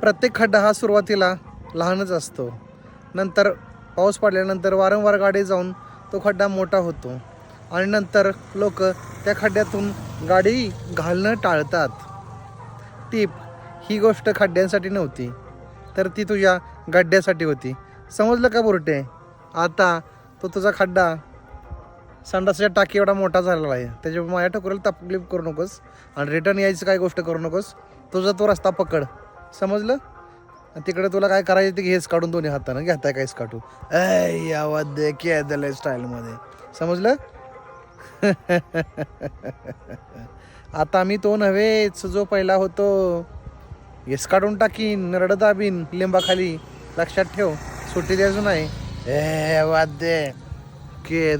प्रत्येक खड्डा हा सुरुवातीला लहानच असतो, नंतर पाऊस पडल्यानंतर वारंवार गाडी जाऊन तो खड्डा मोठा होतो आणि नंतर लोक त्या खड्ड्यातून गाडी घालणं टाळतात. टीप, ही गोष्ट खड्ड्यांसाठी नव्हती, तर ती तुझ्या गड्ड्यासाठी होती. समजलं का बुरटे? आता तो तुझा खड्डा संडासाच्या टाकी एवढा मोठा झालेला आहे, त्याच्यामुळे माझ्या टोकरीला तकलीफ करू नकोस आणि रिटर्न यायची काय गोष्ट करू नकोस. तुझा तो रस्ता पकड, समजलं? तिकडे तुला काय करायचं ते हेच काढून दोन्ही हातानं घेताय काहीच काढू आवाज दे की स्टाईलमध्ये, समजलं? आता मी तो नव्हेच जो पहिला होतो. हेच काढून टाकीन, रड दाबीन लिंबाखाली, लक्षात ठेव. सुट्टी द्यायचं नाही. आवाज दे की